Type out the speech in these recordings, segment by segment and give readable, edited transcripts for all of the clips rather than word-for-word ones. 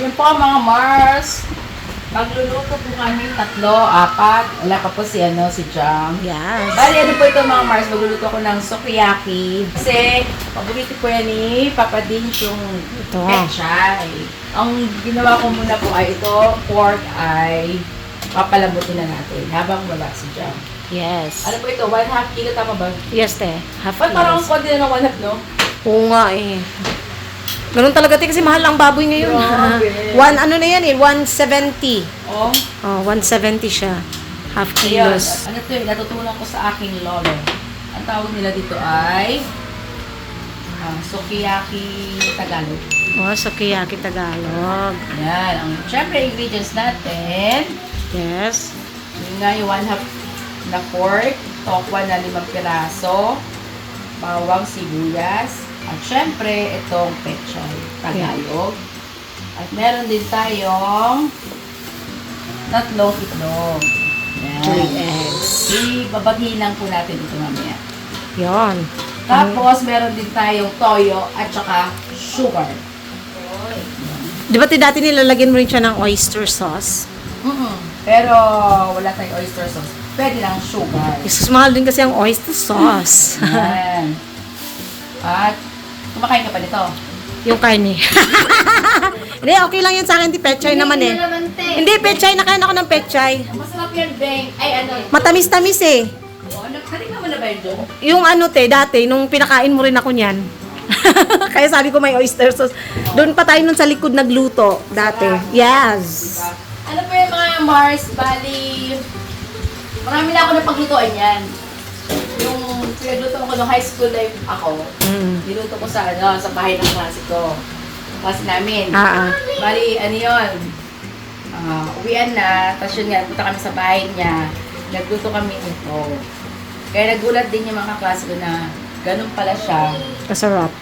Yun po mga Mars. Magluluto po kami 3, 4. Wala pa po si Jam. Yes. Bali, ano po ito mga Mars, magluluto ako ng sukiyaki. Kasi, paborito po yan ni Papa Dinch yung Ito. pechay. Ang ginawa ko muna po ay ito, pork ay papalambutin na natin habang wala si Jam. Yes. Ano po ito, 1/2 kilo, tama ba? Yes, te. Half Ba't parang kilos. konti na ng 1/2, no? Oo nga eh. Ganun talaga, te, kasi mahal ang baboy ngayon. Grabe. Ano na yan eh, 170. Oh. Oh, 170 siya. Half Ayun, kilos. ano to natutunan ko sa aking lolo. Ang tawag nila dito ay sukiyaki Tagalog. Oh, sukiyaki Tagalog. Yan. Siyempre, ingredients natin. Yes. Yun nga, yung 1/2 na pork, tokwa na 5 piraso, bawang, sibuyas, at syempre, itong pechay Tagalog. At meron din tayong 3 itlog. Yan. 3 eggs. Ibabaghin lang po natin ito mamaya. Yon. Tapos, meron din tayong toyo at saka sugar. Di ba, te, dati nilalagyan mo rin siya ng oyster sauce? Pero, wala tayong oyster sauce. Pwede lang sugar. Isus, mahal din kasi ang oyster sauce. Yan. At, kumakain ka pa nito? Yung karne. Hindi, okay lang yan sa akin. Di pechay naman eh. Hindi, pechay. Nakain ako ng pechay. Masarap yan, Beng. Ay, ano? Matamis-tamis eh. Natikman mo na ba yun doon? Yung ano, te, dati, nung pinakain mo rin ako niyan. Kaya sabi ko may oyster sauce. Doon pa tayo nun sa likod nagluto dati. Yes. Ano po yung mga Mars? Bali, marami na ako napaglutuan yan. Yung pinagluto ko nung high school life ako, niluto ko sa bahay ng klase ko. Klase namin. Bali, ano yun? Uwian na, tapos yun nga, punta kami sa bahay niya. Nagluto kami ito. Kaya nagulat din yung mga klase ko na ganun pala siya. Kasarap.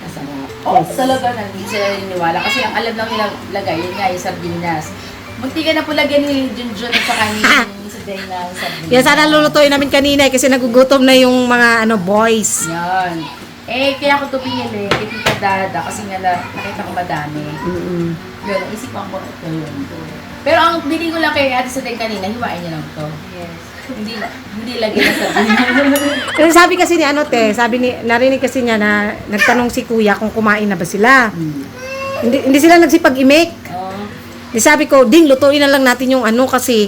Masarap. Oh, talaga na, hindi sila niniwala. Kasi ang alam lang nilang lagay, yun nga, yung sardinas. Munti ka na po lagyan ni Junjun at saka ni sa Dana ng sardinas. Yan, sana lulutuin namin kanina eh, kasi nagugutom na yung mga boys. Yan. Eh, kaya ako ito pinili, kay Tita Dada, kasi nga nakita ko madami. Yun, isip ko ito yun. Pero ang bili ko lang kay Ate Saday kanina, hiwain niya lang ito. Yes. Hindi lagyan na sardinas. Kasi sabi kasi ni narinig kasi niya na nagtanong si kuya kung kumain na ba sila. Hindi sila nagsipag-imik. Di sabi ko, ding, lutuin na lang natin yung kasi,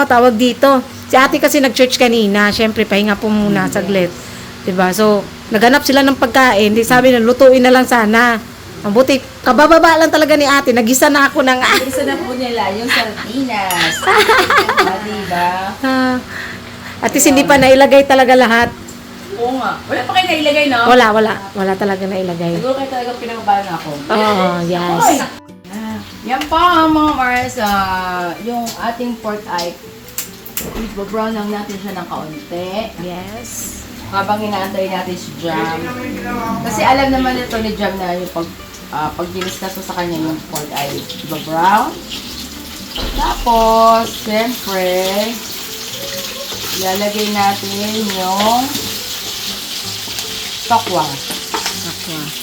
tawag dito. Si ate kasi nag-church kanina, syempre, pahinga po muna saglit. Diba? So, naghanap sila ng pagkain. Di sabi na, lutuin na lang sana. Ang buti, kabababa lang talaga ni ate, nagisa na ako ng... Nagisa na po nila yung sardinas. Diba? At least hindi pa nailagay talaga lahat. Oo nga. Wala pa kayo nailagay, no? Wala talaga nailagay. Siguro kayo talaga pinakabahan ako. Oh, yes. Oy! Yan pa mga Mars, yung ating pork eye. Brown lang natin siya ng kaunti. Yes. Habang inaantay natin si Jam. Kasi alam naman ito ni Jam na yung pag giniskas mo sa kanya yung pork eye, brown. Tapos, siyempre, ilalagay natin yung tokwa.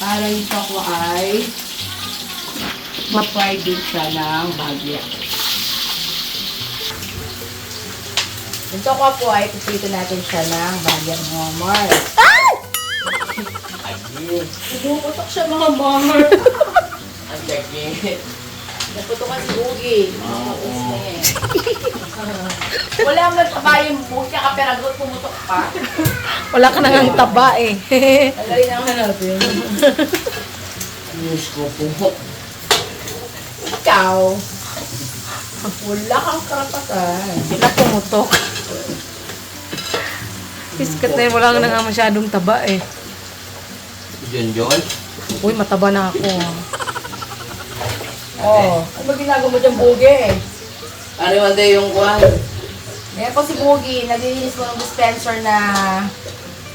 Para yung tokwa ay ma-fry din siya ng bagya. Yung tokwa po ay pipito natin siya ng bagya mga Mars. Ay! Pumuputok siya mga Mars. Ang gagit. Naputukan si Boogie. Wala mo taba yung Boogie, kaperagot pumutok pa. Wala ka nang taba eh. Alay naman natin. News ko po. Ikaw, wala kang karapatan. Sila pumutok. Iskat na wala ka nang masyadong taba eh. Junjun? Uy, mataba na ako. Oh, ano ba ginagawa mo dyan, Boogie? Ano yung ande yung kuhan? Ngayon po si Boogie, naglilinis mo ng dispenser na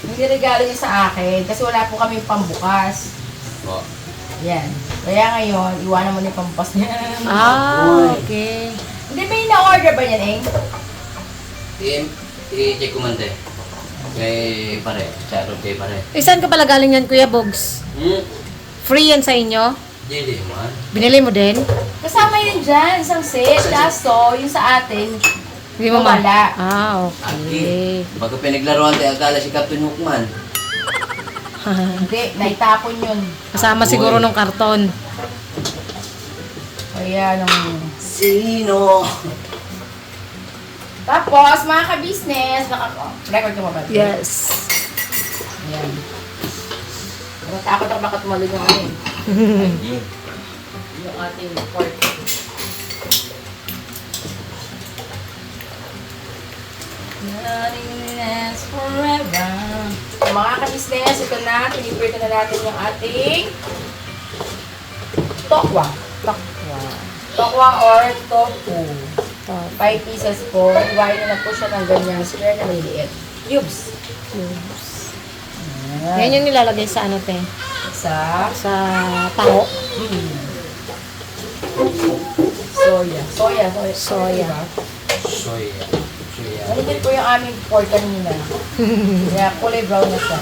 hindi regalo niya sa akin kasi wala po kami pambukas. Oh. Yan. Kaya ngayon, iwanan mo na yung pambukas niya. Okay. Hindi ba yung na-order ba yan, eh? I-check ko man te. Kay pare. Charot kay pare. Eh, saan ka pala galing yan, Kuya Bogs? Free yan sa inyo? Dili man. Binili mo din? Kasama yun dyan, isang set. Kaso, yung sa atin, Hindi mo ma- wala. okay. Pagka pinaglaruan tayo, akala si Captain Hookman. Hindi, naitapon yun. Kasama siguro nung karton. Kaya nung... Sino? Tapos, mga ka-business, record ko ba ba? Yes. Ayan. Natakot ako bakit tumalog yung ano eh. Yung ating pork. Nothing lasts forever. So, mga ka-business, ito na, pinipirto na natin yung ating tokwa. Tokwa or tofu. 5 pieces po. Iwain na po siya ng ganyang square na maliliit. Cubes. Yan yung nilalagay sa ano, te? Sa Sa taho. soya. Soya. Soya. Soya. Maligit po yung aming pork kanina. Kaya kulay brown na siya.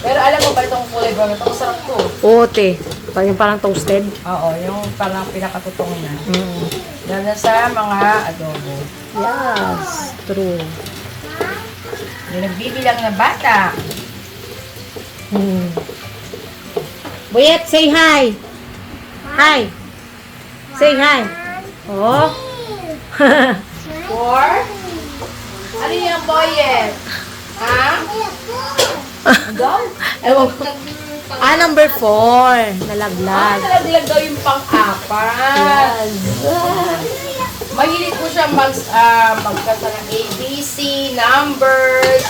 Pero alam mo ba itong kulay brown na ito? Masarap to. Oo, te. Yung parang toasted. Oo, yung parang pinakatutong na. Lalo na sa mga adobo. Yes. True. Yung nagbibilang na bata. Buyet, say hi. Hi. Say hi. Oh. Four. Ano yung boyet? Ha? Go? Ewan ko. Number 4. Nalaglag. Nalaglag daw yung pang-apat. Mahilig ko siya magkata ng ABC, numbers.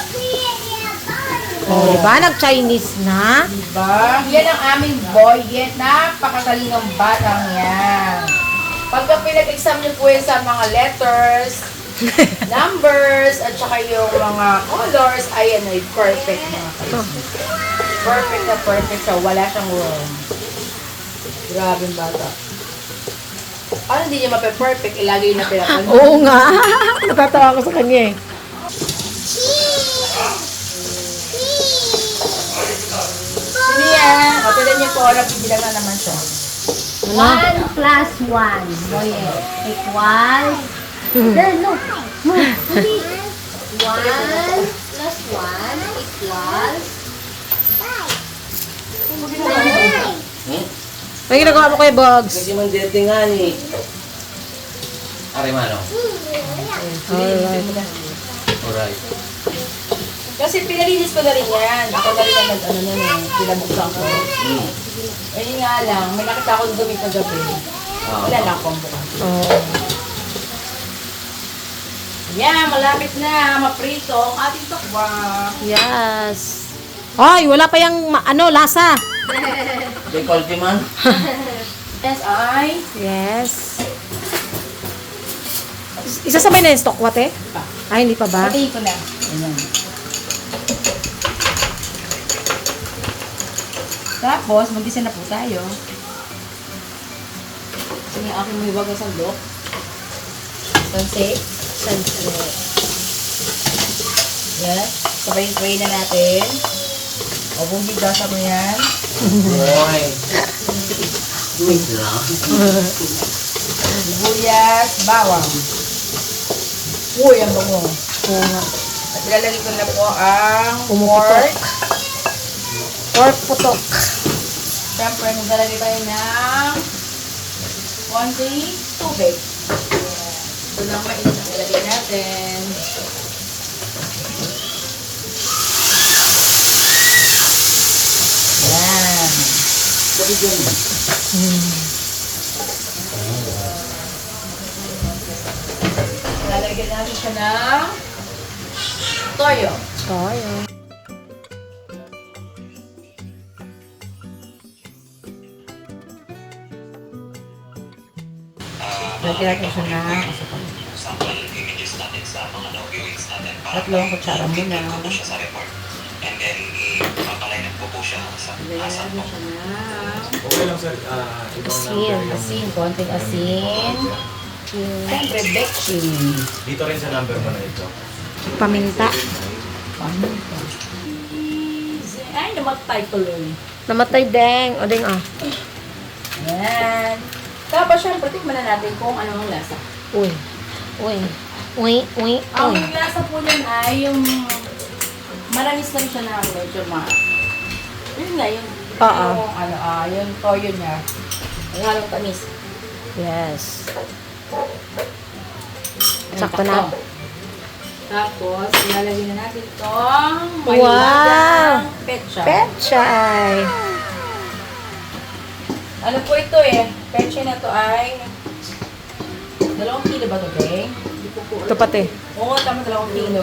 Oh, diba? Nag-Chinese na. Diba? Yan ang aming boyet. Napakatalingang batang yan. Pagka pinag-exam niyo po yan sa mga letters, numbers, at saka yung mga colors, ayan ay perfect mga kapatid. Perfect na perfect siya. Wala siyang wrong. Grabe yung bata. Paano hindi niya mape-perfect? Ilagay na pinapanood. Oo nga. Natatawa ako sa kanya eh. Sino yan? O, tignan niyo po. Nagbibilang na naman siya. 1 plus 1 boyet equals there no 1 plus 1 equals Ano ginagawa mo kay Bugs? Kasi man dito nga ni. Arimano. Alright. Kasi pinalinis ko na rin yan. Ako na rin ang nag-ano na nun. Pinabuksan ko. Eh yun nga lang, may nakita akong dumi kagabi. Wala na akong bukas. Oh. Yan, malapit na maprito ang ating tokwa. Yes. Ay, wala pa yung lasa. Decolte man. Yes, ay. Yes. Isasabay na yung stock what eh? Ay, hindi pa ba? Patayin ko na. Ayan. Tapos, mag-isa na po tayo. Sige, aking may wag ng sandok. Sunset. Sunset. Yes. Sabay-sabay na natin. O, kung gigasa mo yan. Boy. Wait lang. Sibuyas, bawang. Uy, ang bango. Oo nga. At ilalagay ko na po ang Pumuputok. pork. Pork putok. Siyempre, maglalagay tayo ng konting tubig. Ito lang mainit ang ilagay natin. Yan. Lalagyan natin siya ng toyo. Tayo. Lagyan natin siya ng tatlong kutsara muna. And then, ipapalain po po siya sa Lagyan natin siya ng Okay lang sir, ibang number yung asin, konting asin. Siyempre, bechin. dito rin sa number mo na ito. Paminta. Paminta. Easy. Ay, namatay tuloy. Namatay deng. O deng ah. Ayan. Tapos, syempre, tikman na natin kung ano ang lasa. Uy. Uy. Uy. Uy. Ang Uy. lasa po niyan ay yung maramis lang siya na medyo yun nga, yung Oo. yung toyo niya. Yung halong tamis. Yes. Ayan, Sakto na. Tapos, ilalagay na natin itong Wow! mayuwadang petsa. Pechay. Ano po ito eh? Petsa na to ay 2 kilo ba ito, Beng? Ito pati. Oo, tama, 2 kilo.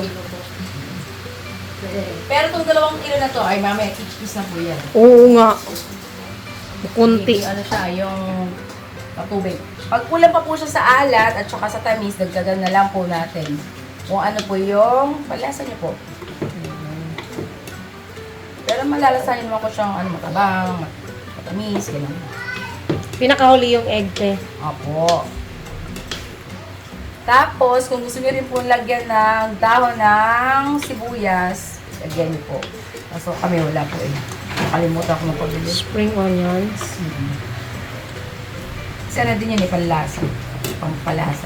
Pero itong 2 kilo na to ay mamaya, kikis na po yan. Oo nga. Kunti. Yung ano siya, yung patubig. Pag kulang pa po siya sa alat at saka sa tamis, dagdagan na lang po natin. Kung ano po yung palasa niyo po. Pero malalasanin mo ko siyang matabang, matamis, gano'n. Pinakahuli yung egg te. Opo. Tapos, kung gusto niyo rin po lagyan ng dahon ng sibuyas, lagyan niyo po. Kaso kami wala po eh. Nakalimutan ko magpabili. Spring onions. Sana din yun eh, panlasa. Pampalasa.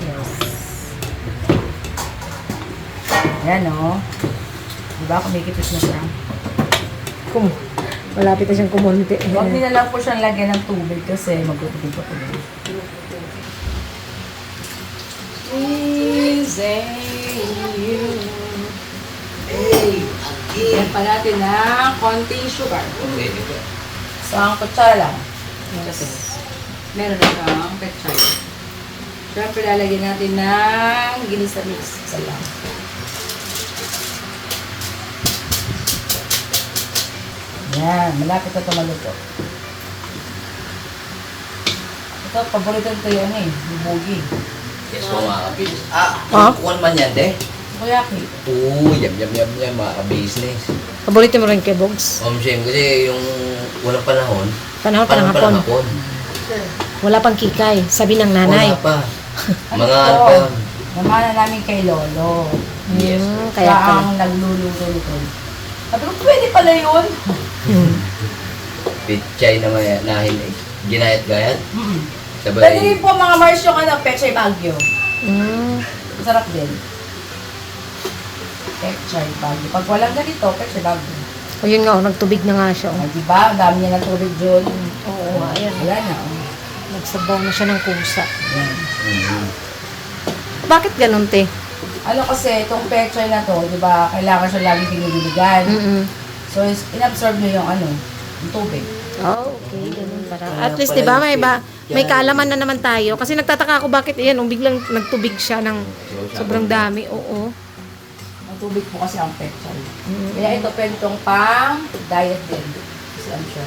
Yes. Yan o. Diba, kumikipis na siya. Malapit na siyang kumunti. Huwag nila lang po siyang lagyan ng tubig kasi magtutubig pa po. Easy you. Yan pa natin na konting sugar. Okay, okay. Isang kutsara lang. Meron na siyang petchay. Siyempre, lalagyan natin ng ginis na mix. Isa lang. Yan, malapit na tumaluto. Ito, paborito ko yun eh, yung bugi. Yes po mga kabis. Ah? Kukuhan man yan, te? Kuyaki. Oo, yam mga kabisnes. Paborito mo rin kay Bogs? Siyem, kasi yung walang panahon, Panahon pa ng parang hapon. hapon. Wala pang kikay. Sabi ng nanay. Wala pa. Mga Ano ano to? pa yun. Namana namin kay Lolo. Yes. Kaya Siya pala. ang nagluluto nito. Sabi ko, pwede pala yun. Pichay na may ginayat-gayat. Pwede Sabay, rin po mga Mars yung Pechay Baguio. Mm. Masarap din. Pechay Baguio. Pag walang ganito, Pechay Baguio. O yun nga, nagtubig na nga siya. Ay, diba? Ang dami niya ng tubig dyan. Oo, ayan. Ayan na. Oh. Nagsabaw na siya ng kusa. Ayan. Bakit ganun, te? Ano kasi, itong pechay na to, di ba, kailangan siya lagi dinidiligan. Mm-mm. So, inabsorb niyo yung yung tubig. Oh, okay. Ganun para. Kaya At least, pala di ba, yung may kaalaman na naman tayo. Kasi nagtataka ako bakit, ayan, biglang nagtubig siya ng sobrang dami. Oo. Ang tubig po kasi ang pechay. Kaya ito, pwede itong pang diet din. Kasi ano siya.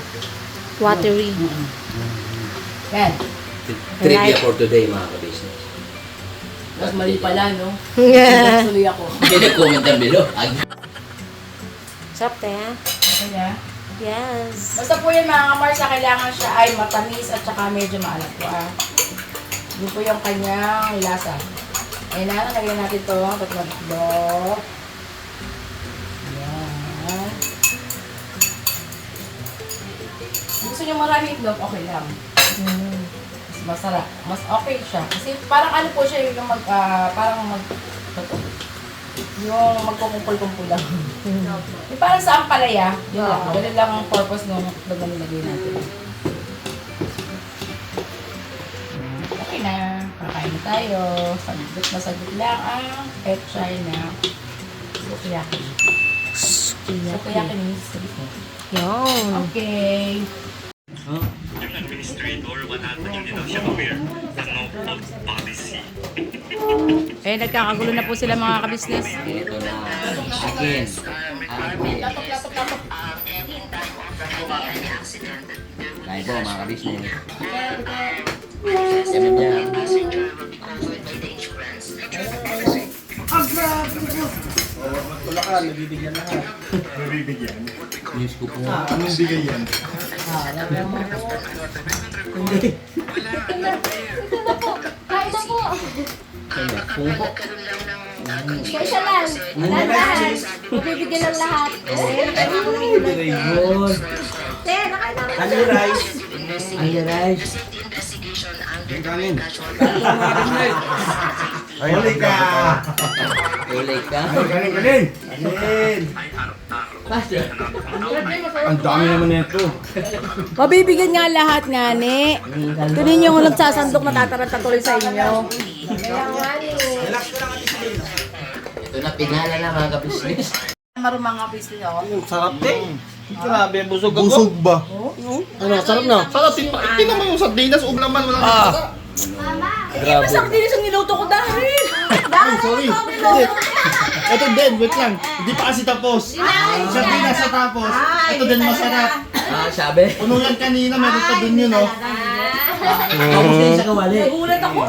Watery. Yan. Trivia for today mga kabisnes. Mas mali pala, no? Nagsuloy ako. Comment down below. Sarap, te. Kaya, Yes. basta po yan mga Marsa, kailangan siya ay matamis at saka medyo maalat po. Yun po yung kanyang lasa. Ayan na, nalagyan natin ito. Tatlo. Ayan. Gusto nyo maraming itlog, okay lang. Mas masarap. Mas okay siya. Kasi parang ano po siya yung yung magkukumpul-kumpul lang. Yung parang sa ampalaya. Yun lang. Ganun lang ang purpose ng itlog na nilagay natin. Okay na. Kakain na tayo. Sagot lang ang pechay na sukiyaki. Sukiyaki means Yun. okay. Yung administrator, wala na hindi daw siya aware ng no-fault policy. Eh, nagkakagulo na po sila mga kabisnes. Ito na chicken. Kain po mga kabisnes. Yamin yan. News ko po. Anong bigay yan? Kain na po. Kaya po. Isa lang. Dahan-dahan. Mabibigyan ng lahat. Very good. Te, nakain namin. Honey rice. Ay, rice. Yung kanin. Ay, huli ka. Ulay ka. Kanin, kanin. Kanin. Ang dami naman nito. Mabibigyan nga lahat nga, ne. Kunin yung ulang sasandok na tataranta tuloy sa inyo. Relax ka lang, Ate Celine. Ito na pinala na mga kabisnes. Marumang nga business ako. Sarap din. Grabe, busog ako. Busog ba? Ano, sarap na. Sarap, tingnan mo yung sardinas, ug naman, walang saka. Hindi pa sa dinis ang niluto ko dahil. Sorry. Hindi. Ito din, wait lang. Hindi pa kasi tapos. Sardinas sa tapos. Ito din masarap. Sabi. Puno yan kanina, meron pa dun yun, oh. Tapos din sa kawali. Nagulat ako.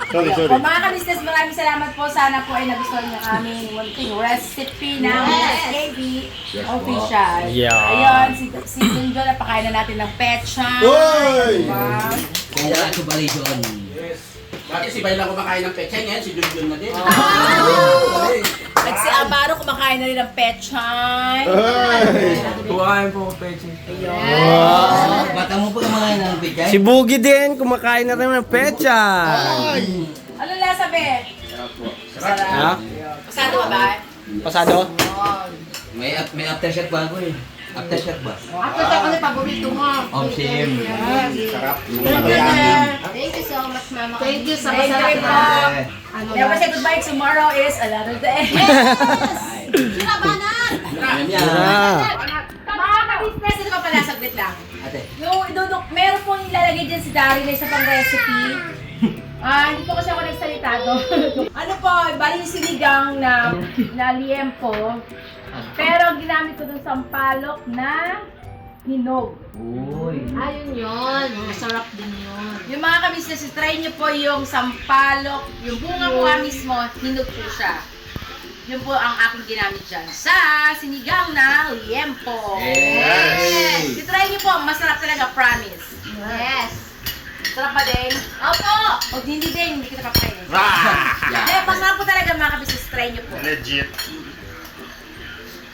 Sorry, O mga ka-business, maraming salamat po. Sana po ay nagustuhan niyo kami munting recipe ng SKB official. Ayun, si Junjo, napakain na natin ng pechay. Hoy! Wow. Kaya ako bali doon. Bakit si Bayla kumakain ng pechay ngayon, si Junjun na din. At si Amaro kumakain na rin ng pechay. Kuhain po ko peche. Bata mo pa kumakain ng pichay? Si Boogie din, kumakain na rin ng pecha. Ano lasa, Be? Ha? Pasado ba ba? Pasado? May aftershock ba ako eh? Aftershock ba? Ako sa kasi paborito mo. Sim. Thank you so much, Mama. Thank you sa masarap po. Never say goodbye. Tomorrow is another day. Mga ka-business, ito pa pala, saglit lang. Ate. Yung idudok, meron pong ilalagay dyan si Dari na isa pang recipe. Hindi po kasi ako nagsalita doon. Ano po, bali yung sinigang na liempo. Pero ang ginamit ko dun sampalok na hinog. Uy. Ayun yun. Masarap din yun. Yung mga ka-business, try nyo po yung sampalok, yung bunga po mismo, hinog po siya. Yun po ang aking ginamit dyan sa sinigang na liempo. Yes! I-try nyo po, masarap talaga, promise. Yes. Sarap pa din? Opo! O hindi din, hindi kita papainin. Eh, masarap po talaga mga kabisnes, try nyo po. Legit.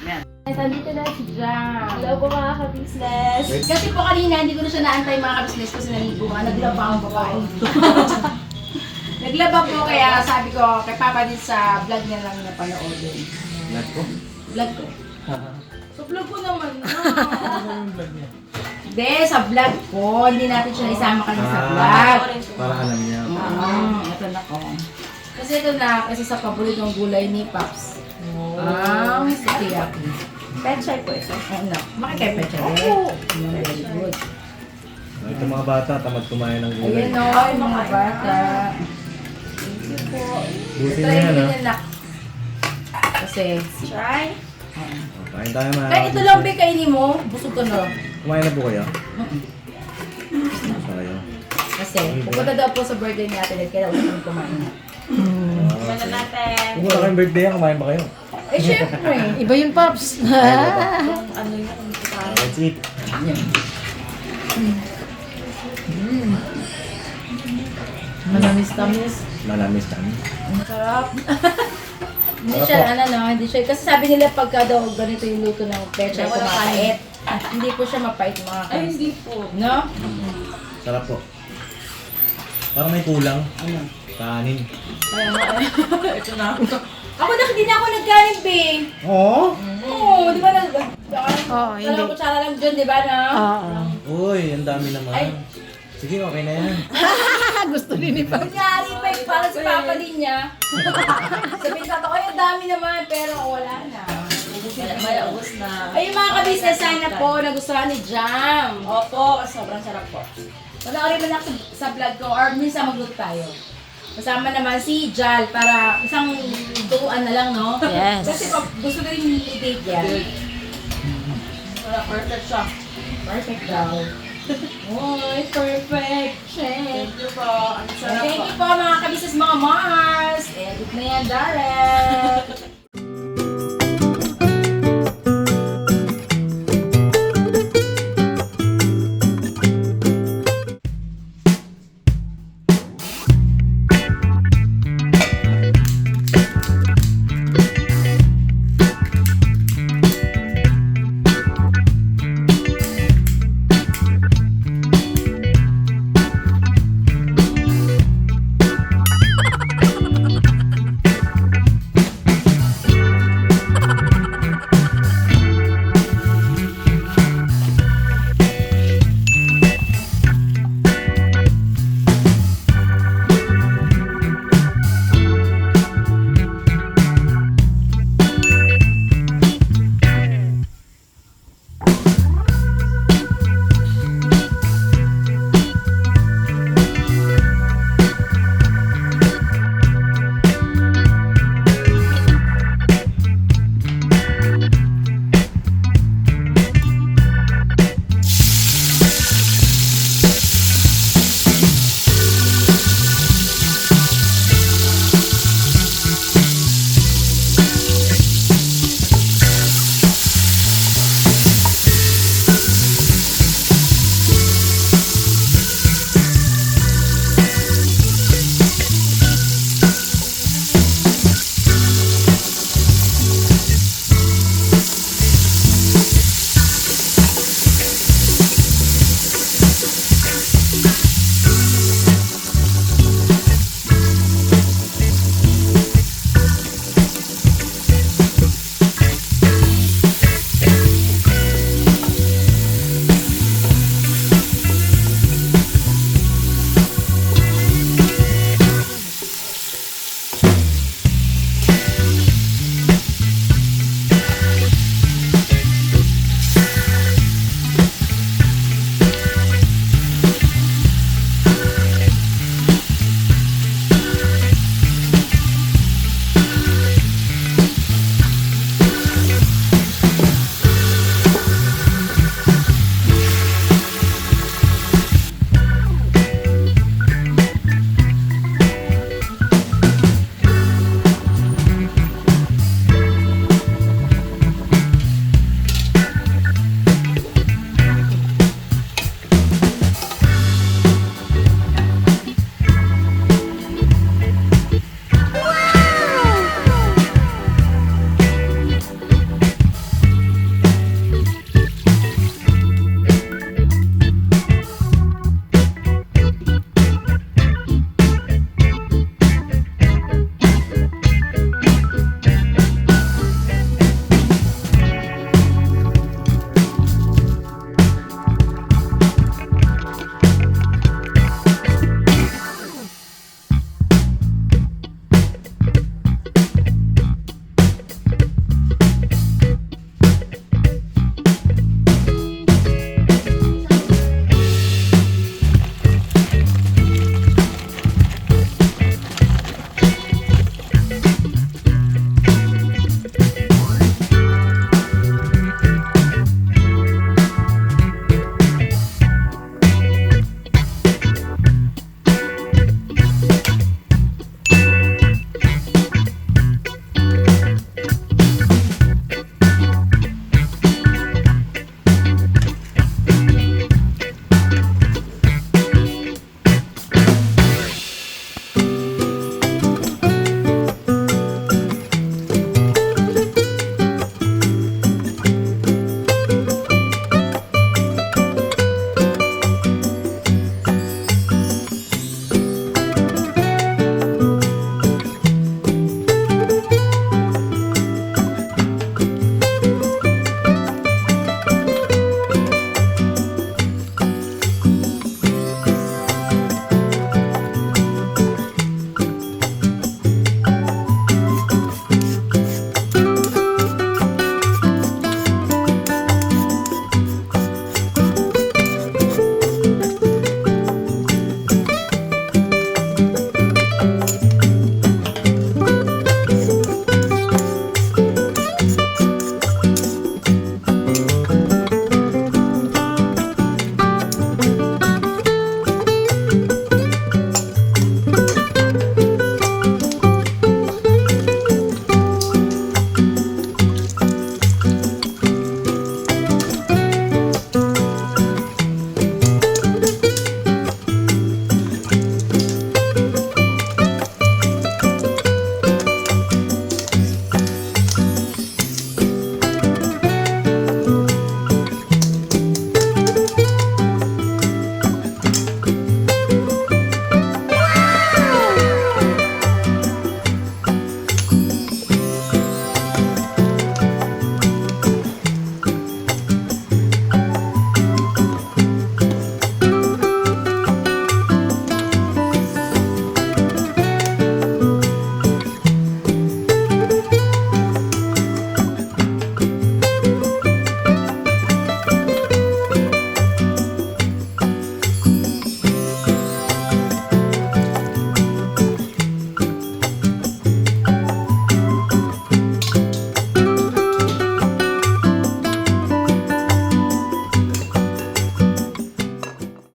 Yan. Nandito na si Jam. Hello po mga ka-business. Kasi po kanina, hindi ko na siya naantay mga kabisnes kasi naligo nga, naglaba ang babae. Naglaba po, kaya sabi ko, kay Papa din sa vlog niya lang napanoodin. Vlog ko? Vlog ko? Sa vlog ko naman na. Hindi, sa vlog ko. Hindi natin siya isama kanina sa vlog. Para alam niya. Ito na ko. Kasi ito na, kasi sa paboritong gulay ni Paps. Ang sukiyaki. Pechay po ito. Ano? Makikipetsa rin. Very good. Ito mga bata, tamad kumain ng gulay. Ayan o, yung mga bata. Buti na Try yan, mo ha? din nak. Kasi, Try. Kain tayo mga. kahit ito lang, Be, kainin mo, busog ka na. Kumain na po kayo? Tayo. Kasi, pupunta daw po sa birthday ni Ate Led, kaya huwag kang kumain. Wala natin. Kung wala kayong birthday, kumain ba kayo? Eh, syempre. Iba yun, Pops. Let's eat. Manamis-tamis. Malamis kami. Sarap. Hindi siya, hindi siya. Kasi sabi nila pagka daw ganito yung luto ng pecha, kumapait. Hindi po siya mapait mga Ay, hindi po. No? Sarap po. Parang may kulang. Ano? Kanin. Ito na. Ako hindi na ako nagkanin, Be. Oo? Oo, di ba na? Oo, hindi. Dalawang kutsara lang dyan, di ba na? Oo. Uy, ang dami naman. Ay. Sige, okay na yan. Gusto din ni Pops. Kunyari pa yung para sa papa din niya. Sabihin sa ay, ang dami naman, pero wala na. May ubos na. Ay, mga ka-business, sana po nagustuhan ni Jam. Opo, sobrang sarap po. Panoorin mo na sa vlog ko or minsan magluto tayo. Kasama naman si Jal para isang turuan na lang, no? Yes. Kasi pag gusto ko rin i-date yan. Perfect siya. Perfect daw. Oy, perfect. Thank you po. Thank you po mga kabisnes, mga Mars. Edit na yan, Darren.